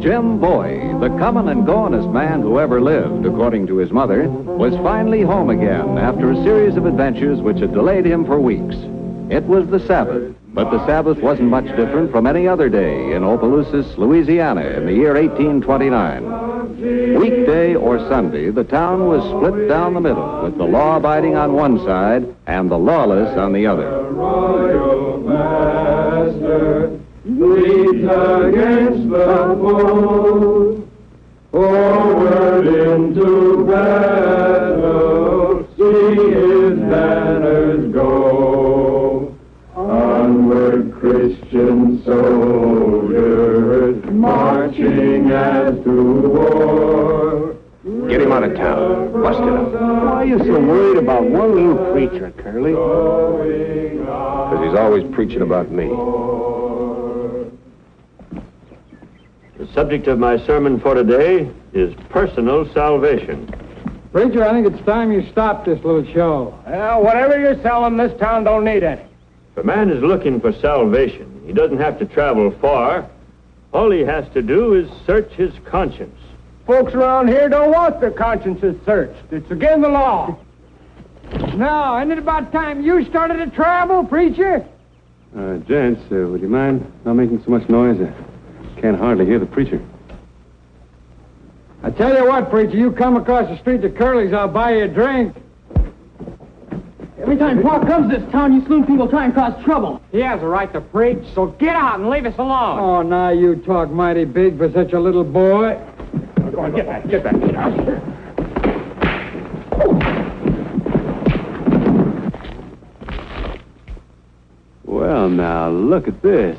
Jim Bowie, the common and goingest man who ever lived, according to his mother, was finally home again after a series of adventures which had delayed him for weeks. It was the Sabbath, but the Sabbath wasn't much different from any other day in Opelousas, Louisiana in the year 1829. Weekday or Sunday, the town was split down the middle, with the law-abiding on one side and the lawless on the other. Royal Master leads against the foe, forward into battle, see his banners go. Onward, Christian soldiers, marching as to war. Get him out of town. Bust it up. Why are you so worried about one little preacher, Curly? Because he's always preaching about me. The subject of my sermon for today is personal salvation. Preacher, I think it's time you stopped this little show. Well, whatever you're selling, this town don't need any. If a man is looking for salvation, he doesn't have to travel far. All he has to do is search his conscience. Folks around here don't want their consciences searched. It's against the law. Now, isn't it about time you started to travel, preacher? Gents, would you mind not making so much noise? I can't hardly hear the preacher. I tell you what, preacher, you come across the street to Curly's, I'll buy you a drink. Every time Pa comes to this town, you saloon people try and cause trouble. He has a right to preach, so get out and leave us alone. Oh, now you talk mighty big for such a little boy. Go on, get back. Well, now, look at this.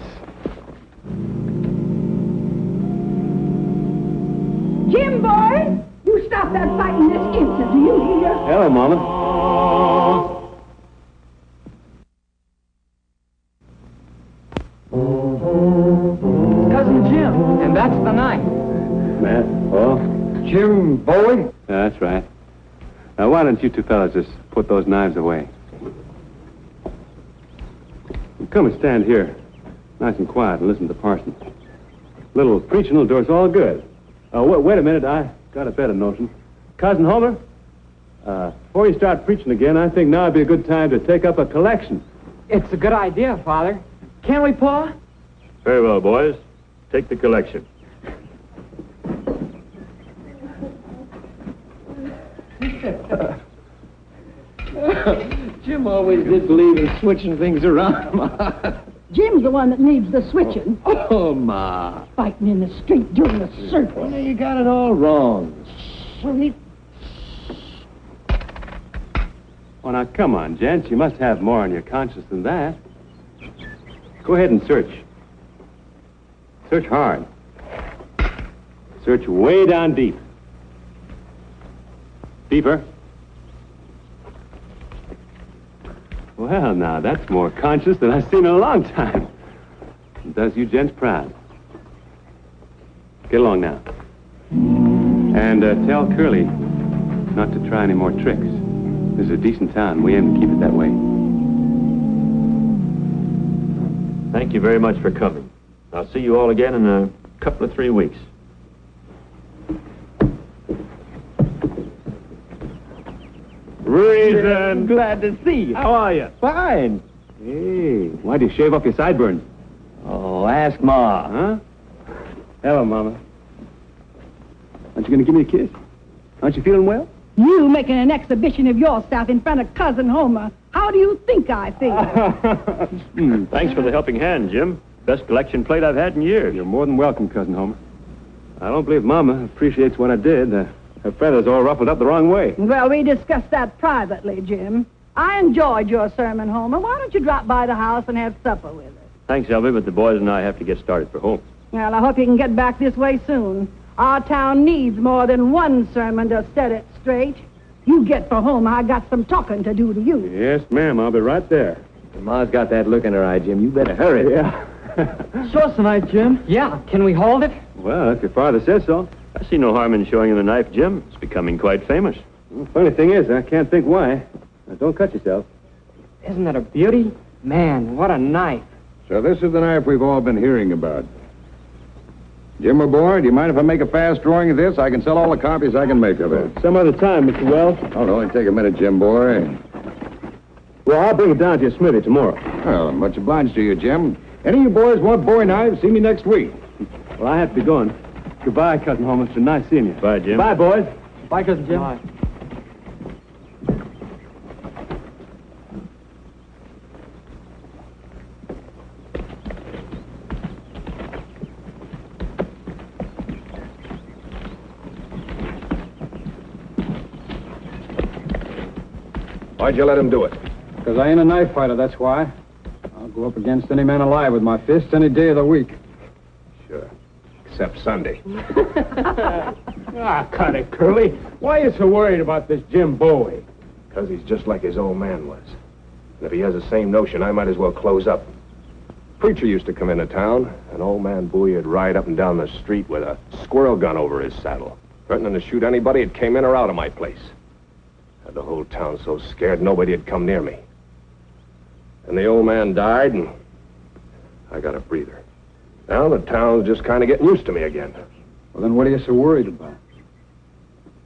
Jim, boy, you stop that fighting this instant, do you hear? Hello, Mama. Cousin Jim, and that's the knife. Matt, Paul. Jim Bowie? That's right. Now, why don't you two fellas just put those knives away? Come and stand here, nice and quiet, and listen to Parson. Little preaching will do us all good. Wait a minute, I got a better notion. Cousin Homer, before you start preaching again, I think now would be a good time to take up a collection. It's a good idea, Father. Can we, Pa? Very well, boys. Take the collection. Jim always did believe in switching things around, Ma. Jim's the one that needs the switching. Oh, Ma. Fighting in the street during the circus. Well, you got it all wrong. Well, he... Oh, now, come on, gents. You must have more on your conscience than that. Go ahead and search. Search hard. Search way down deep. Deeper. Well, now, that's more conscious than I've seen in a long time. It does you gents proud. Get along now. And tell Curly not to try any more tricks. This is a decent town. We aim to keep it that way. Thank you very much for coming. I'll see you all again in a couple of 3 weeks. Reason. Glad to see you. How are you? Fine. Hey, why'd you shave off your sideburns? Oh, ask Ma. Huh? Hello, Mama. Aren't you going to give me a kiss? Aren't you feeling well? You making an exhibition of yourself in front of Cousin Homer. How do you think I feel? Thanks for the helping hand, Jim. Best collection plate I've had in years. You're more than welcome, Cousin Homer. I don't believe Mama appreciates what I did. Her feathers all ruffled up the wrong way. Well, we discussed that privately, Jim. I enjoyed your sermon, Homer. Why don't you drop by the house and have supper with us? Thanks, Elvie, but the boys and I have to get started for home. Well, I hope you can get back this way soon. Our town needs more than one sermon to set it straight. You get for home. I got some talking to do to you. Yes, ma'am. I'll be right there. Ma's got that look in her eye, Jim. You better hurry. Yeah. Show us the knife, Jim. Yeah. Can we hold it? Well, if your father says so. I see no harm in showing you the knife, Jim. It's becoming quite famous. Well, funny thing is, I can't think why. Now, don't cut yourself. Isn't that a beauty? Man, what a knife. So this is the knife we've all been hearing about. Jim, my boy, do you mind if I make a fast drawing of this? I can sell all the copies I can make of it. Some other time, Mr. Wells. Oh, it'll only take a minute, Jim, boy. Well, I'll bring it down to your smithy tomorrow. Well, much obliged to you, Jim. Any of you boys want Bowie knives, see me next week. Well, I have to be going. Goodbye, Cousin Homer. It's been nice seeing you. Bye, Jim. Bye, boys. Bye, Cousin Jim. Bye. Why'd you let him do it? Because I ain't a knife fighter, that's why. I'll go up against any man alive with my fists any day of the week. Sure. Except Sunday. Ah, cut it, Curly. Why are you so worried about this Jim Bowie? Because he's just like his old man was. And if he has the same notion, I might as well close up. Preacher used to come into town, and old man Bowie would ride up and down the street with a squirrel gun over his saddle, threatening to shoot anybody that came in or out of my place. Had the whole town so scared nobody had come near me. And the old man died, and I got a breather. Now the town's just kind of getting used to me again. Well, then what are you so worried about?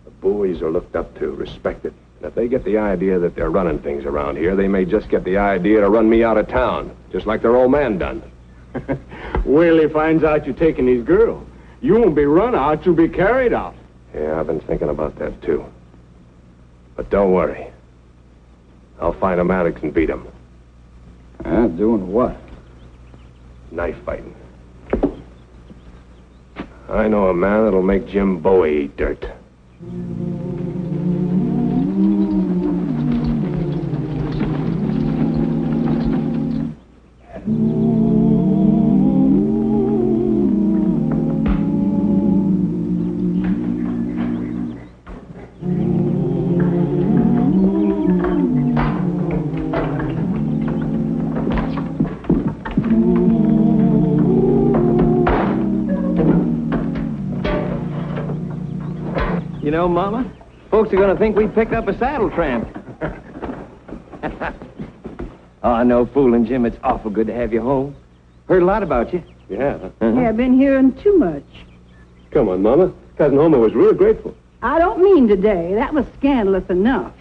The Bowies are looked up to, respected. And if they get the idea that they're running things around here, they may just get the idea to run me out of town, just like their old man done. Wait till he finds out you're taking his girl. You won't be run out, you'll be carried out. Yeah, I've been thinking about that, too. But don't worry. I'll find a man that can beat him. Doing what? Knife fighting. I know a man that'll make Jim Bowie eat dirt. You know, Mama, folks are going to think we picked up a saddle tramp. Oh, no fooling, Jim. It's awful good to have you home. Heard a lot about you. Yeah. Yeah, I've been hearing too much. Come on, Mama. Cousin Homer was real grateful. I don't mean today. That was scandalous enough.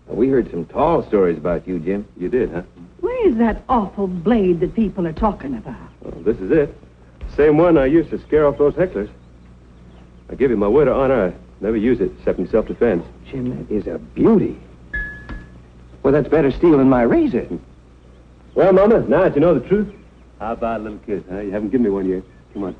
We heard some tall stories about you, Jim. You did, huh? Where's that awful blade that people are talking about? Well, this is it. Same one I used to scare off those hecklers. I give you my word of honor, I never use it except in self-defense. Jim, that is a beauty. Well, that's better steel than my razor. Well, Mama, now that you know the truth, how about a little kiss, huh? You haven't given me one yet. Come on.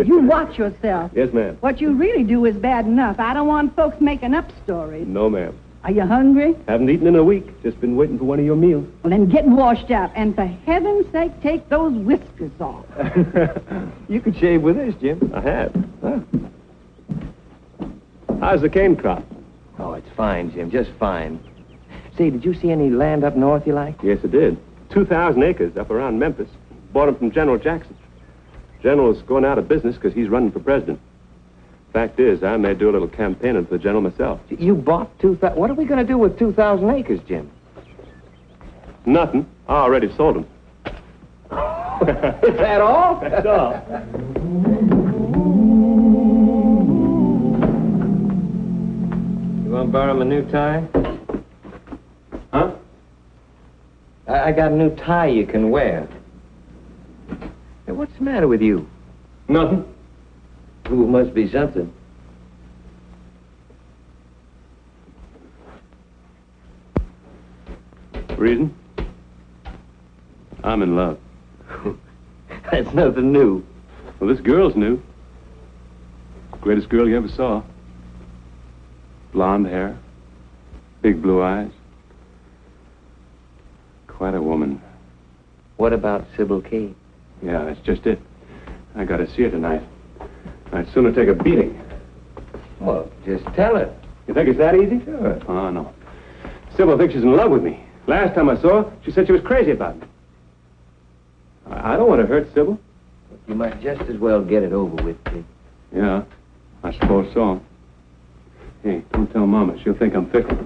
You watch yourself. Yes, ma'am. What you really do is bad enough. I don't want folks making up stories. No, ma'am. Are you hungry? Haven't eaten in a week. Just been waiting for one of your meals. Well, then get washed up. And for heaven's sake, take those whiskers off. You could shave with this, Jim. I have. Huh? How's the cane crop? Oh, it's fine, Jim. Just fine. Say, did you see any land up north you like? Yes, I did. 2,000 acres up around Memphis. Bought them from General Jackson. General's going out of business because he's running for president. Fact is, I may do a little campaigning for the general myself. You bought 2,000... What are we going to do with 2,000 acres, Jim? Nothing. I already sold them. Is that all? That's all. You want to borrow my new tie? Huh? I got a new tie you can wear. Hey, what's the matter with you? Nothing. Ooh, must be something. Reason? I'm in love. That's nothing new. Well, this girl's new. Greatest girl you ever saw. Blonde hair. Big blue eyes. Quite a woman. What about Sybil Kate? Yeah, that's just it. I gotta see her tonight. I'd sooner take a beating. Well, just tell her. You think it's that easy? Sure. Oh, no. Sybil thinks she's in love with me. Last time I saw her, she said she was crazy about me. I don't want to hurt Sybil. You might just as well get it over with, kid. Yeah, I suppose so. Hey, don't tell Mama. She'll think I'm fickle.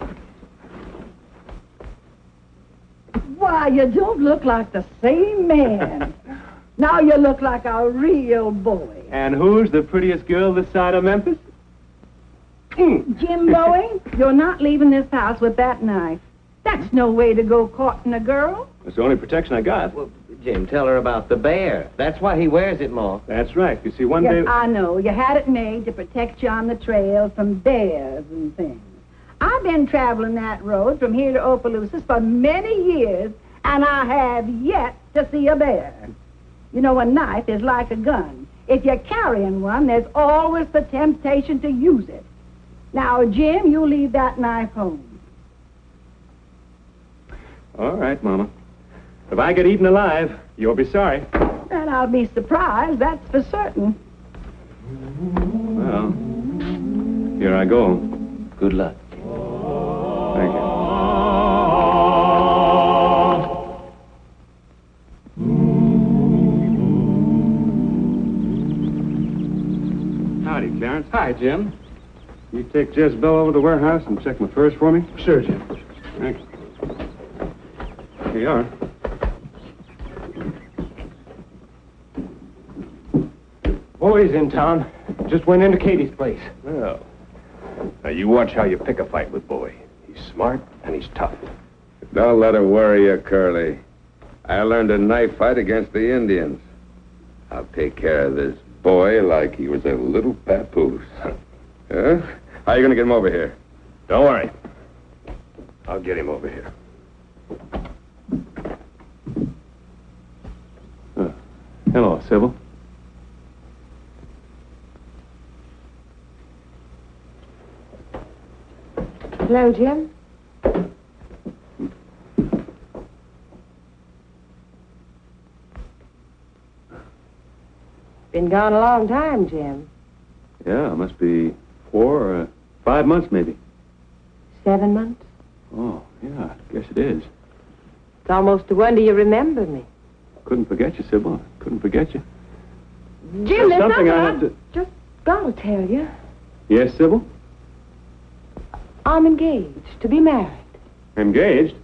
Why, you don't look like the same man. Now you look like a real boy. And who's the prettiest girl this side of Memphis? Jim Bowie, you're not leaving this house with that knife. That's no way to go courting a girl. That's the only protection I got. Well, Jim, tell her about the bear. That's why he wears it, Ma. That's right. You see, one Yes, day... I know. You had it made to protect you on the trail from bears and things. I've been traveling that road from here to Opelousas for many years, and I have yet to see a bear. You know, a knife is like a gun. If you're carrying one, there's always the temptation to use it. Now, Jim, you leave that knife home. All right, Mama. If I get eaten alive, you'll be sorry. And I'll be surprised, that's for certain. Well, here I go. Good luck. Thank you. Howdy, Clarence. Hi, Jim. You take Jezebel over to the warehouse and check my furs for me? Sure, Jim. Thank you. Here you are. Bowie's in town. Just went into Katie's place. Well, now you watch how you pick a fight with Bowie. He's smart and he's tough. Don't let it worry you, Curly. I learned a knife fight against the Indians. I'll take care of this boy like he was a little papoose. Huh? How you gonna get him over here? Don't worry. I'll get him over here. Hello, Sybil. Hello, Jim. Been gone a long time, Jim. Yeah, must be 4 or 5 months, maybe. 7 months? Oh, yeah, I guess it is. It's almost a wonder you remember me. Couldn't forget you, Sybil. Couldn't forget you. Jim, there's something something I have to... just gotta tell you. Yes, Sybil? I'm engaged to be married. Engaged?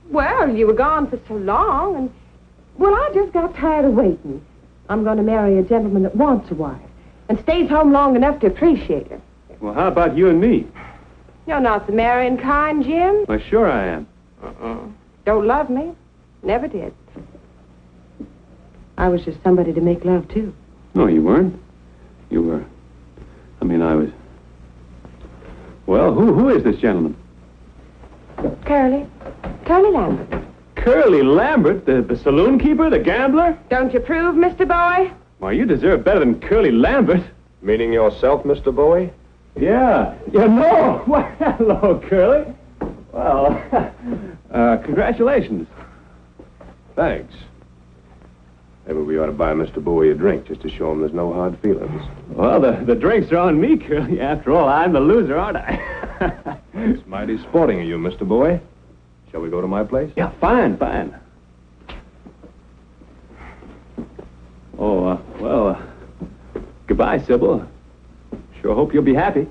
Well, you were gone for so long, and... Well, I just got tired of waiting. I'm going to marry a gentleman that wants a wife and stays home long enough to appreciate her. Well, how about you and me? You're not the marrying kind, Jim. Why, sure I am. Don't love me. Never did. I was just somebody to make love to. No, you weren't. You were... I was... Well, who is this gentleman? Curly Lambert. Curly Lambert, the saloonkeeper, the gambler? Don't you approve, Mr. Bowie? Why, you deserve better than Curly Lambert. Meaning yourself, Mr. Bowie? Yeah. Yeah, no. Why, hello, Curly. Well, congratulations. Thanks. Maybe we ought to buy Mr. Bowie a drink just to show him there's no hard feelings. Well, the drinks are on me, Curly. After all, I'm the loser, aren't I? It's mighty sporting of you, Mr. Bowie. Shall we go to my place? Yeah, fine. Oh, well, goodbye, Sybil. Sure hope you'll be happy.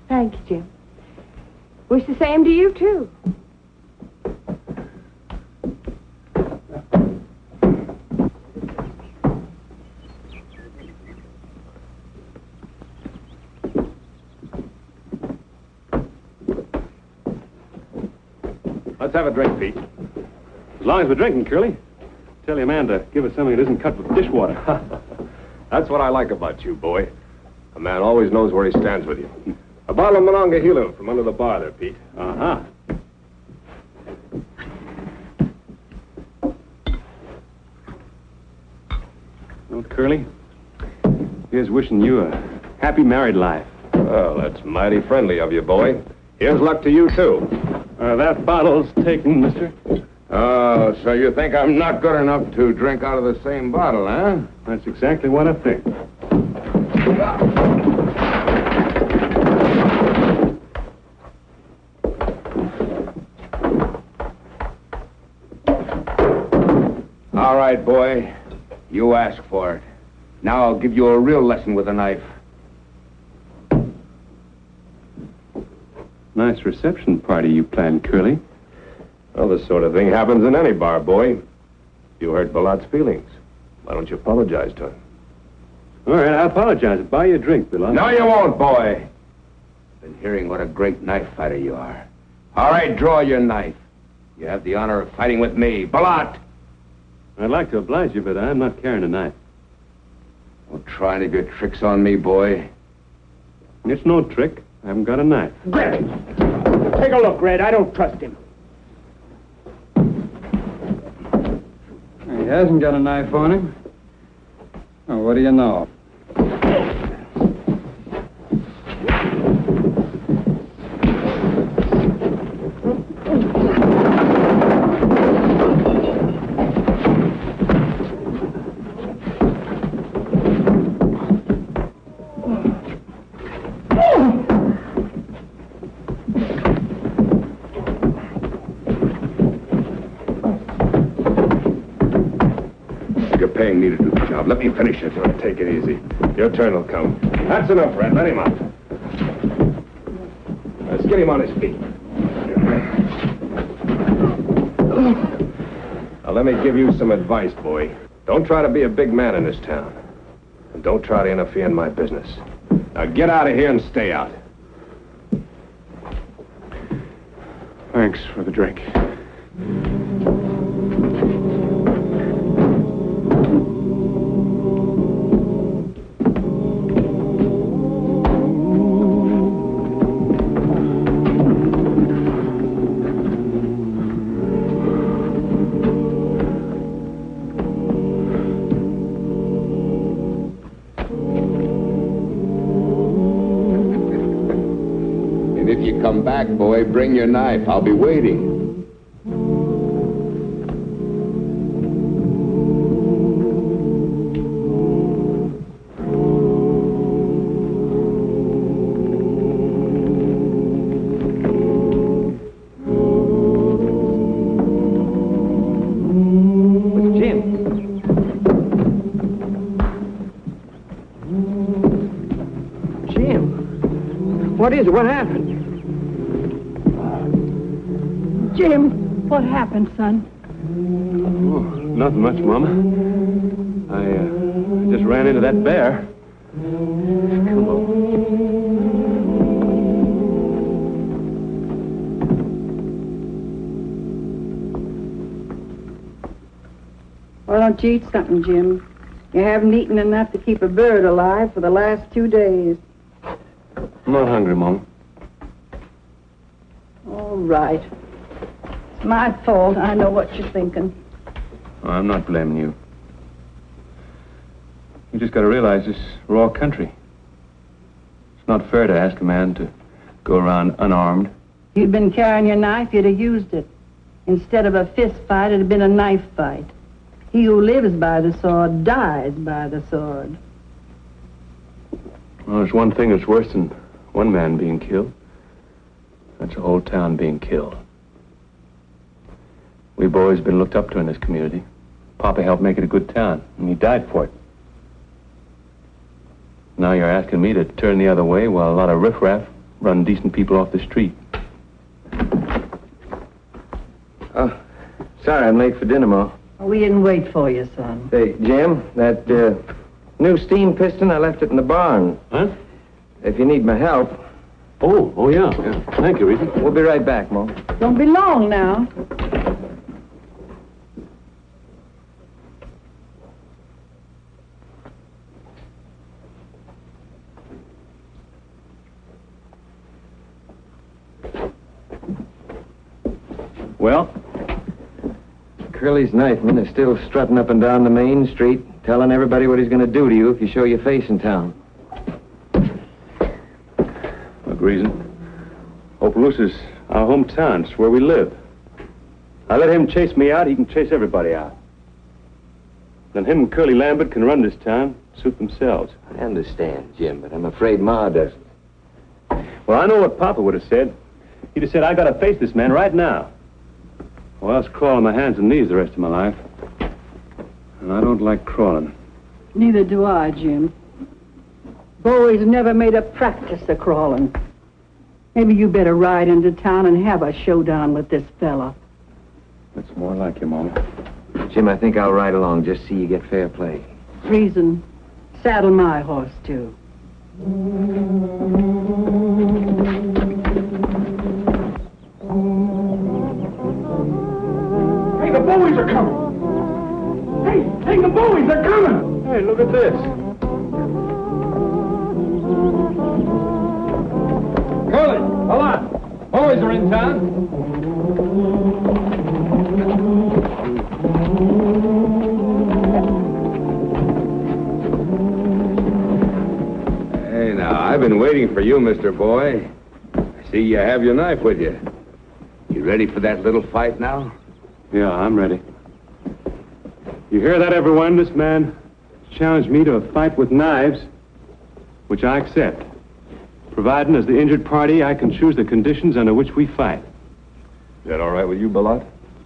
Thank you, Jim. Wish the same to you, too. Let's have a drink, Pete. As long as we're drinking, Curly. Tell your man to give us something that isn't cut with dishwater. That's what I like about you, boy. A man always knows where he stands with you. A bottle of Monongahela from under the bar there, Pete. Uh-huh. Well, Curly, here's wishing you a happy married life. Well, that's mighty friendly of you, boy. Here's luck to you, too. That bottle's taken, mister. Oh, so you think I'm not good enough to drink out of the same bottle, huh? That's exactly what I think. All right, boy. You asked for it. Now I'll give you a real lesson with a knife. Nice reception party you planned, Curly. Well, this sort of thing happens in any bar, boy. You hurt Balot's feelings. Why don't you apologize to him? All right, I'll apologize. I'll buy you a drink, Bill. No, you won't, boy. Been hearing what a great knife fighter you are. All right, draw your knife. You have the honor of fighting with me. Balot! I'd like to oblige you, but I'm not carrying a knife. Don't try any of your tricks on me, boy. It's no trick. I haven't got a knife. Red! Take a look, Red. I don't trust him. He hasn't got a knife on him. Oh, what do you know? Paying me to do the job. Let me finish it. Take it easy. Your turn will come. That's enough, Red. Let him out. Let's get him on his feet. Now, let me give you some advice, boy. Don't try to be a big man in this town. And don't try to interfere in my business. Now, get out of here and stay out. Thanks for the drink. Come back, boy. Bring your knife. I'll be waiting. It's Jim. Jim. What is it? What happened? Jim, what happened, son? Oh, nothing much, Mama. I just ran into that bear. Come on. Why don't you eat something, Jim? You haven't eaten enough to keep a bird alive for the last 2 days. I'm not hungry, Mama. All right. It's my fault. I know what you're thinking. Oh, I'm not blaming you. You just got to realize this raw country. It's not fair to ask a man to go around unarmed. If you'd been carrying your knife, you'd have used it. Instead of a fist fight, it'd have been a knife fight. He who lives by the sword dies by the sword. Well, there's one thing that's worse than one man being killed. That's a whole town being killed. We've always been looked up to in this community. Papa helped make it a good town, and he died for it. Now you're asking me to turn the other way while a lot of riffraff run decent people off the street. Oh, sorry I'm late for dinner, Ma. We didn't wait for you, son. Hey, Jim, that new steam piston, I left it in the barn. Huh? If you need my help. Oh, yeah. Thank you, Reese. We'll be right back, Ma. Don't be long now. Well? Curly's knifeman is still strutting up and down the main street, telling everybody what he's going to do to you if you show your face in town. What reason? Opelousas, our hometown. It's where we live. I let him chase me out, he can chase everybody out. Then him and Curly Lambert can run this town, suit themselves. I understand, Jim, but I'm afraid Ma doesn't. Well, I know what Papa would have said. He'd have said, I gotta face this man right now. Or else crawl on my hands and knees the rest of my life. And I don't like crawling. Neither do I, Jim. Bowie's never made a practice of crawling. Maybe you better ride into town and have a showdown with this fella. That's more like you, Mama. Jim, I think I'll ride along. Just see you get fair play. Reason. Saddle my horse, too. Hey, the Bowies are coming! Hey, the Bowies are coming! Hey, look at this. Curly, hold on. Boys are in town. Hey, now, I've been waiting for you, Mr. Boy. I see you have your knife with you. You ready for that little fight now? Yeah, I'm ready. You hear that, everyone? This man challenged me to a fight with knives, which I accept. Providing, as the injured party, I can choose the conditions under which we fight. Is that all right with you, Billat?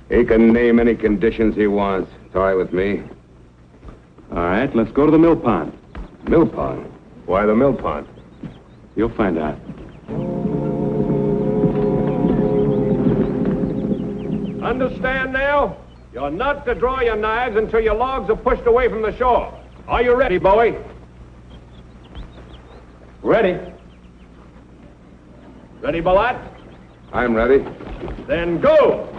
He can name any conditions he wants. It's all right with me. All right, let's go to the mill pond. Mill pond? Why the mill pond? You'll find out. Understand now? You're not to draw your knives until your logs are pushed away from the shore. Are you ready, Bowie? Ready. Ready, Billat? I'm ready. Then go!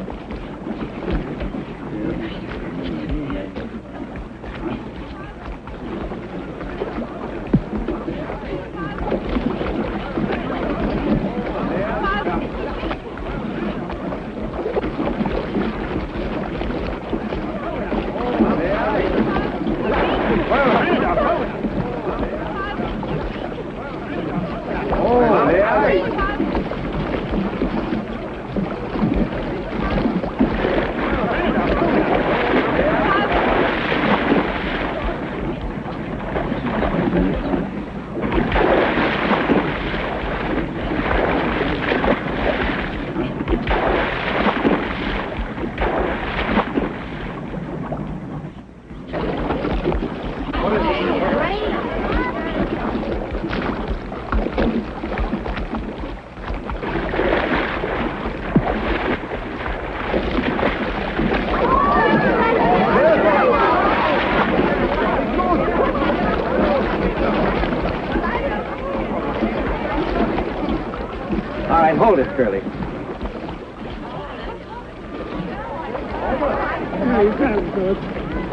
All right, hold it, Curly.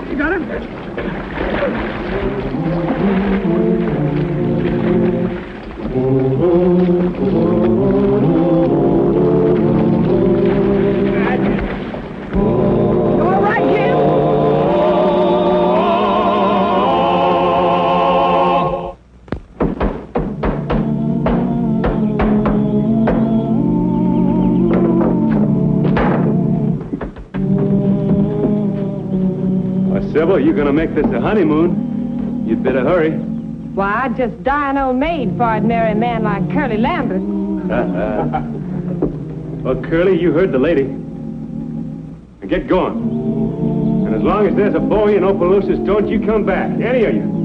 You got it? All right, Jim? Sybil, you're gonna make this a honeymoon. You'd better hurry. Why, I'd just die an old maid before I'd marry a man like Curly Lambert. Well, Curly, you heard the lady. Now get going. And as long as there's a Bowie in Opelousas, don't you come back, any of you.